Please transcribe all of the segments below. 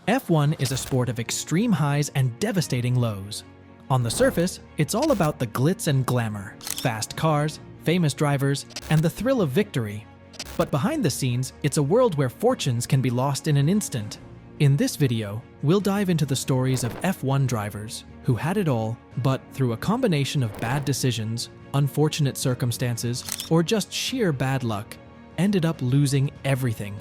F1 is a sport of extreme highs and devastating lows. On the surface, it's all about the glitz and glamour, fast cars, famous drivers, and the thrill of victory. But behind the scenes, it's a world where fortunes can be lost in an instant. In this video, we'll dive into the stories of F1 drivers who had it all, but through a combination of bad decisions, unfortunate circumstances, or just sheer bad luck, ended up losing everything.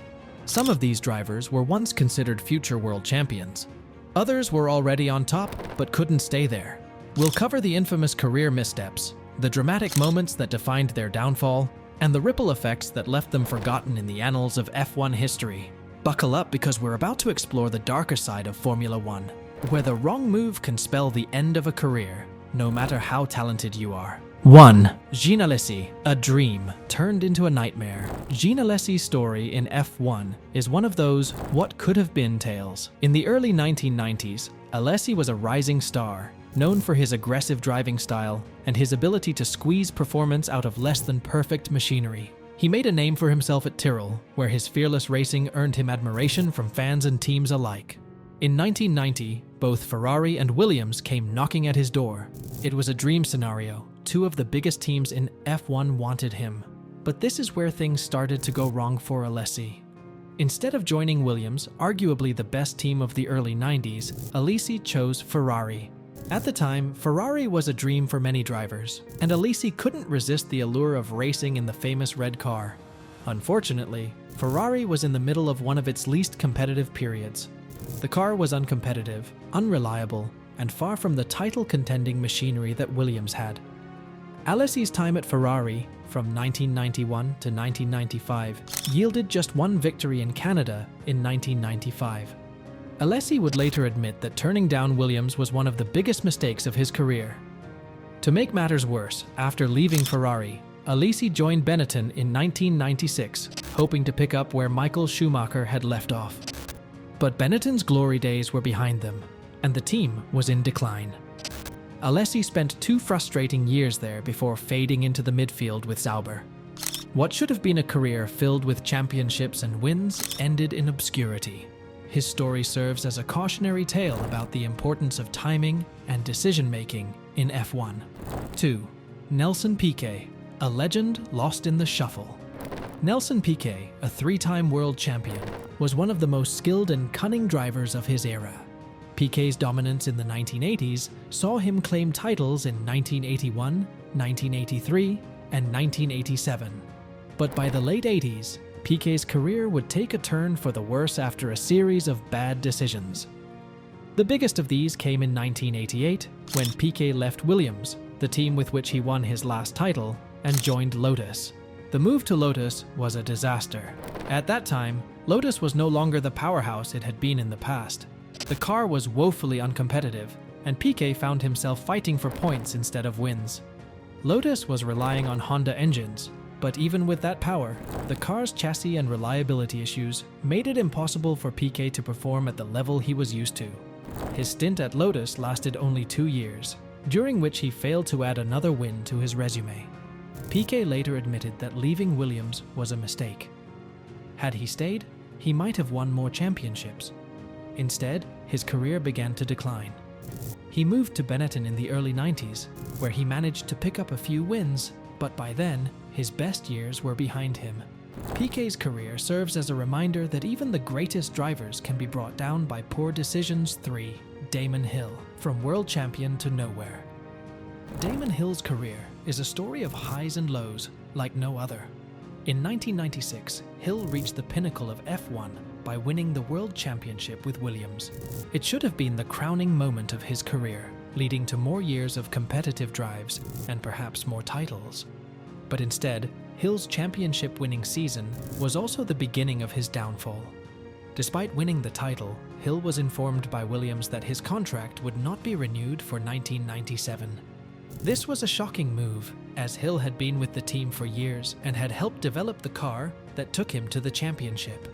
Some of these drivers were once considered future world champions. Others were already on top, but couldn't stay there. We'll cover the infamous career missteps, the dramatic moments that defined their downfall, and the ripple effects that left them forgotten in the annals of F1 history. Buckle up because we're about to explore the darker side of Formula One, where the wrong move can spell the end of a career, no matter how talented you are. 1. Gene Alesi, a dream turned into a nightmare. Gene Alesi's story in F1 is one of those what could have been tales. In the early 1990s, Alesi was a rising star, known for his aggressive driving style and his ability to squeeze performance out of less than perfect machinery. He made a name for himself at Tyrrell, where his fearless racing earned him admiration from fans and teams alike. In 1990, both Ferrari and Williams came knocking at his door. It was a dream scenario. Two of the biggest teams in F1 wanted him. But this is where things started to go wrong for Alesi. Instead of joining Williams, arguably the best team of the early 90s, Alesi chose Ferrari. At the time, Ferrari was a dream for many drivers, and Alesi couldn't resist the allure of racing in the famous red car. Unfortunately, Ferrari was in the middle of one of its least competitive periods. The car was uncompetitive, unreliable, and far from the title-contending machinery that Williams had. Alesi's time at Ferrari, from 1991 to 1995, yielded just one victory in Canada in 1995. Alesi would later admit that turning down Williams was one of the biggest mistakes of his career. To make matters worse, after leaving Ferrari, Alesi joined Benetton in 1996, hoping to pick up where Michael Schumacher had left off. But Benetton's glory days were behind them, and the team was in decline. Alesi spent 2 frustrating years there before fading into the midfield with Sauber. What should have been a career filled with championships and wins ended in obscurity. His story serves as a cautionary tale about the importance of timing and decision-making in F1. 2. Nelson Piquet, a legend lost in the shuffle. Nelson Piquet, a 3-time world champion, was one of the most skilled and cunning drivers of his era. Piquet's dominance in the 1980s saw him claim titles in 1981, 1983, and 1987. But by the late 80s, Piquet's career would take a turn for the worse after a series of bad decisions. The biggest of these came in 1988, when Piquet left Williams, the team with which he won his last title, and joined Lotus. The move to Lotus was a disaster. At that time, Lotus was no longer the powerhouse it had been in the past. The car was woefully uncompetitive, and Piquet found himself fighting for points instead of wins. Lotus was relying on Honda engines, but even with that power, the car's chassis and reliability issues made it impossible for Piquet to perform at the level he was used to. His stint at Lotus lasted only 2 years, during which he failed to add another win to his resume. Piquet later admitted that leaving Williams was a mistake. Had he stayed, he might have won more championships. Instead, his career began to decline. He moved to Benetton in the early 90s, where he managed to pick up a few wins, but by then, his best years were behind him. Piquet's career serves as a reminder that even the greatest drivers can be brought down by poor decisions. 3. Damon Hill, from world champion to nowhere. Damon Hill's career is a story of highs and lows like no other. In 1996, Hill reached the pinnacle of F1 by winning the World Championship with Williams. It should have been the crowning moment of his career, leading to more years of competitive drives and perhaps more titles. But instead, Hill's championship-winning season was also the beginning of his downfall. Despite winning the title, Hill was informed by Williams that his contract would not be renewed for 1997. This was a shocking move, as Hill had been with the team for years and had helped develop the car that took him to the championship.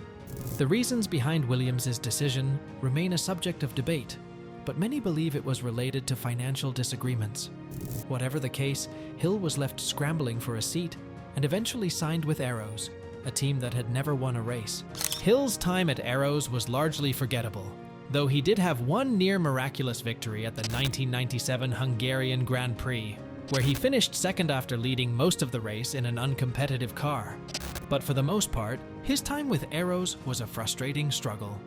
The reasons behind Williams' decision remain a subject of debate, but many believe it was related to financial disagreements. Whatever the case, Hill was left scrambling for a seat and eventually signed with Arrows, a team that had never won a race. Hill's time at Arrows was largely forgettable. though he did have one near-miraculous victory at the 1997 Hungarian Grand Prix, where he finished second after leading most of the race in an uncompetitive car. But for the most part, his time with Arrows was a frustrating struggle.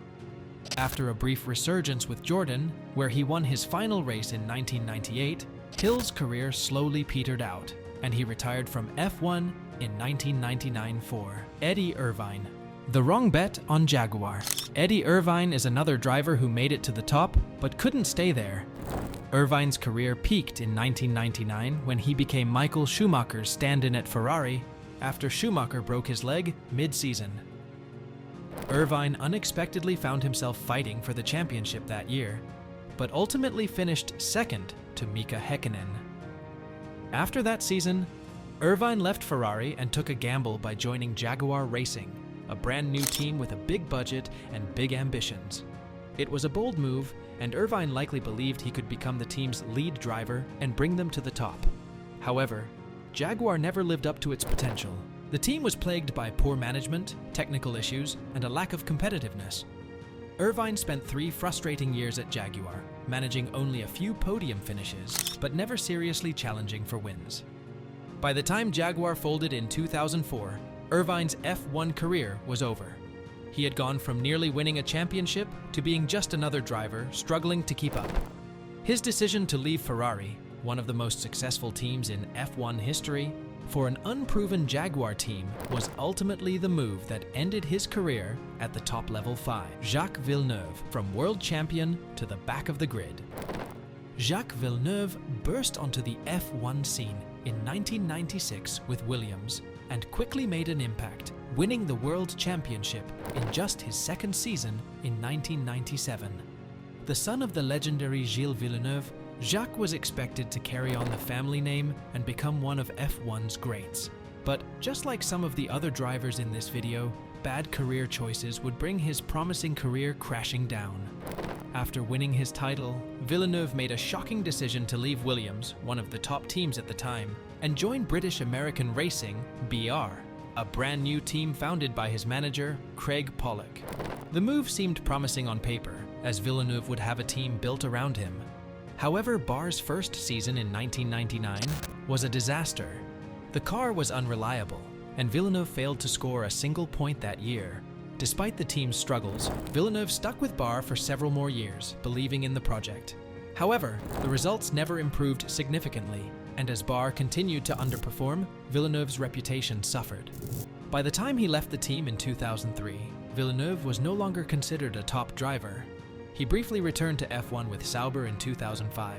After a brief resurgence with Jordan, where he won his final race in 1998, Hill's career slowly petered out, and he retired from F1 in 1999 for Eddie Irvine. The wrong bet on Jaguar. Eddie Irvine is another driver who made it to the top, but couldn't stay there. Irvine's career peaked in 1999 when he became Michael Schumacher's stand-in at Ferrari after Schumacher broke his leg mid-season. Irvine unexpectedly found himself fighting for the championship that year, but ultimately finished second to Mika Häkkinen. After that season, Irvine left Ferrari and took a gamble by joining Jaguar Racing, a brand new team with a big budget and big ambitions. It was a bold move, and Irvine likely believed he could become the team's lead driver and bring them to the top. However, Jaguar never lived up to its potential. The team was plagued by poor management, technical issues, and a lack of competitiveness. Irvine spent 3 frustrating years at Jaguar, managing only a few podium finishes, but never seriously challenging for wins. By the time Jaguar folded in 2004, Irvine's F1 career was over. He had gone from nearly winning a championship to being just another driver struggling to keep up. His decision to leave Ferrari, one of the most successful teams in F1 history, for an unproven Jaguar team was ultimately the move that ended his career at the top level 5. Jacques Villeneuve, from world champion to the back of the grid. Jacques Villeneuve burst onto the F1 scene in 1996 with Williams and quickly made an impact, winning the World Championship in just his second season in 1997. The son of the legendary Gilles Villeneuve, Jacques was expected to carry on the family name and become one of F1's greats. But just like some of the other drivers in this video, bad career choices would bring his promising career crashing down. After winning his title, Villeneuve made a shocking decision to leave Williams, one of the top teams at the time, and join British American Racing, BR, a brand new team founded by his manager, Craig Pollock. The move seemed promising on paper, as Villeneuve would have a team built around him. However, BR's first season in 1999 was a disaster. The car was unreliable, and Villeneuve failed to score a single point that year. Despite the team's struggles, Villeneuve stuck with BR for several more years, believing in the project. However, the results never improved significantly, and as BR continued to underperform, Villeneuve's reputation suffered. By the time he left the team in 2003, Villeneuve was no longer considered a top driver. He briefly returned to F1 with Sauber in 2005,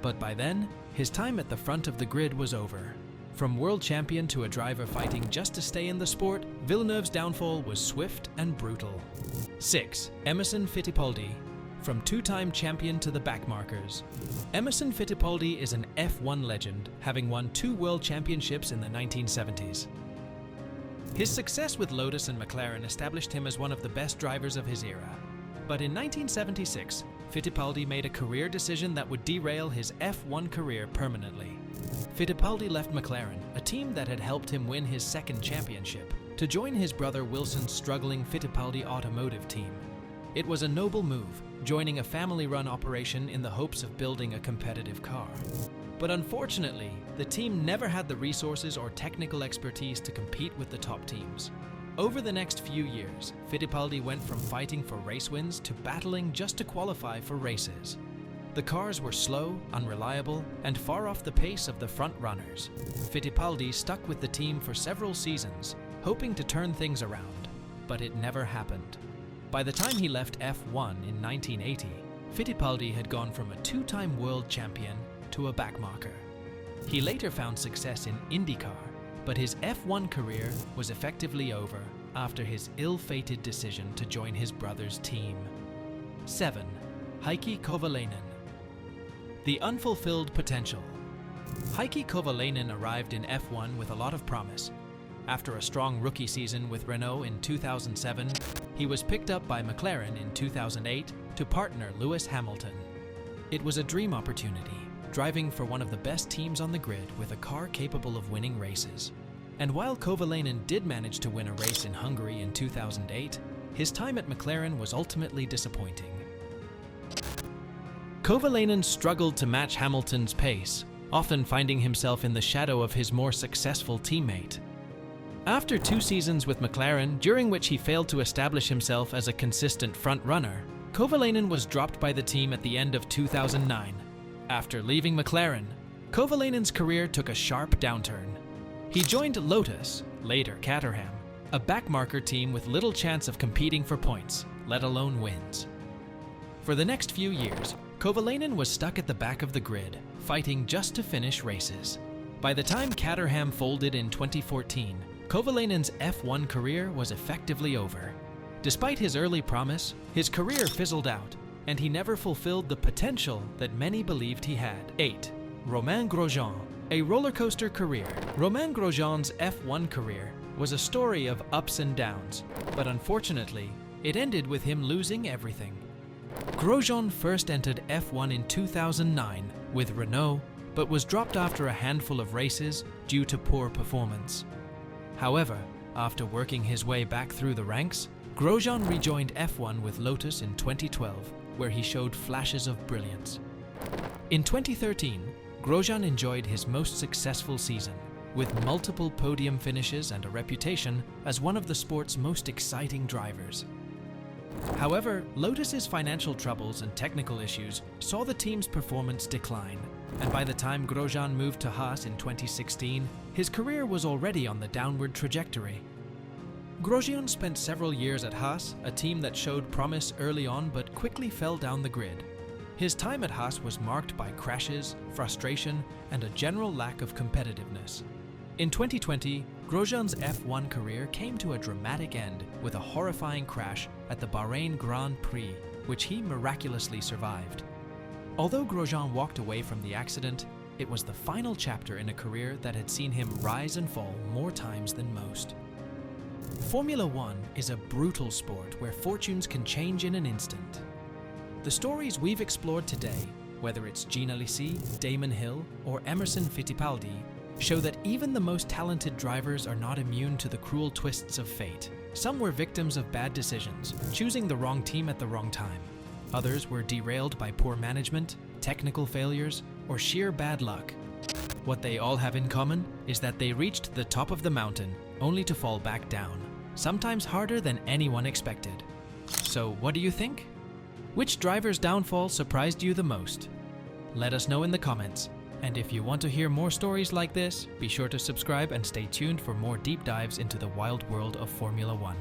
but by then, his time at the front of the grid was over. From world champion to a driver fighting just to stay in the sport, Villeneuve's downfall was swift and brutal. 6. Emerson Fittipaldi. From two-time champion to the backmarkers. Emerson Fittipaldi is an F1 legend, having won 2 world championships in the 1970s. His success with Lotus and McLaren established him as one of the best drivers of his era. But in 1976, Fittipaldi made a career decision that would derail his F1 career permanently. Fittipaldi left McLaren, a team that had helped him win his second championship, to join his brother Wilson's struggling Fittipaldi automotive team. It was a noble move, joining a family-run operation in the hopes of building a competitive car. But unfortunately, the team never had the resources or technical expertise to compete with the top teams. Over the next few years, Fittipaldi went from fighting for race wins to battling just to qualify for races. The cars were slow, unreliable, and far off the pace of the front runners. Fittipaldi stuck with the team for several seasons, hoping to turn things around, but it never happened. By the time he left F1 in 1980, Fittipaldi had gone from a 2-time world champion to a backmarker. He later found success in IndyCar, but his F1 career was effectively over after his ill-fated decision to join his brother's team. 7. Heikki Kovalainen. The unfulfilled potential. Heikki Kovalainen arrived in F1 with a lot of promise. After a strong rookie season with Renault in 2007, he was picked up by McLaren in 2008 to partner Lewis Hamilton. It was a dream opportunity, driving for one of the best teams on the grid with a car capable of winning races. And while Kovalainen did manage to win a race in Hungary in 2008, his time at McLaren was ultimately disappointing. Kovalainen struggled to match Hamilton's pace, often finding himself in the shadow of his more successful teammate. After 2 seasons with McLaren, during which he failed to establish himself as a consistent front-runner, Kovalainen was dropped by the team at the end of 2009. After leaving McLaren, Kovalainen's career took a sharp downturn. He joined Lotus, later Caterham, a backmarker team with little chance of competing for points, let alone wins. For the next few years, Kovalainen was stuck at the back of the grid, fighting just to finish races. By the time Caterham folded in 2014, Kovalainen's F1 career was effectively over. Despite his early promise, his career fizzled out, and he never fulfilled the potential that many believed he had. 8. Romain Grosjean. A rollercoaster career. Romain Grosjean's F1 career was a story of ups and downs, but unfortunately, it ended with him losing everything. Grosjean first entered F1 in 2009 with Renault, but was dropped after a handful of races due to poor performance. However, after working his way back through the ranks, Grosjean rejoined F1 with Lotus in 2012, where he showed flashes of brilliance. In 2013, Grosjean enjoyed his most successful season, with multiple podium finishes and a reputation as one of the sport's most exciting drivers. However, Lotus's financial troubles and technical issues saw the team's performance decline, and by the time Grosjean moved to Haas in 2016, his career was already on the downward trajectory. Grosjean spent several years at Haas, a team that showed promise early on but quickly fell down the grid. His time at Haas was marked by crashes, frustration, and a general lack of competitiveness. In 2020, Grosjean's F1 career came to a dramatic end with a horrifying crash at the Bahrain Grand Prix, which he miraculously survived. Although Grosjean walked away from the accident, it was the final chapter in a career that had seen him rise and fall more times than most. Formula One is a brutal sport where fortunes can change in an instant. The stories we've explored today, whether it's Gina Lisi, Damon Hill, or Emerson Fittipaldi, show that even the most talented drivers are not immune to the cruel twists of fate. Some were victims of bad decisions, choosing the wrong team at the wrong time. Others were derailed by poor management, technical failures, or sheer bad luck. What they all have in common is that they reached the top of the mountain only to fall back down, sometimes harder than anyone expected. So what do you think? Which driver's downfall surprised you the most? Let us know in the comments. And if you want to hear more stories like this, be sure to subscribe and stay tuned for more deep dives into the wild world of Formula One.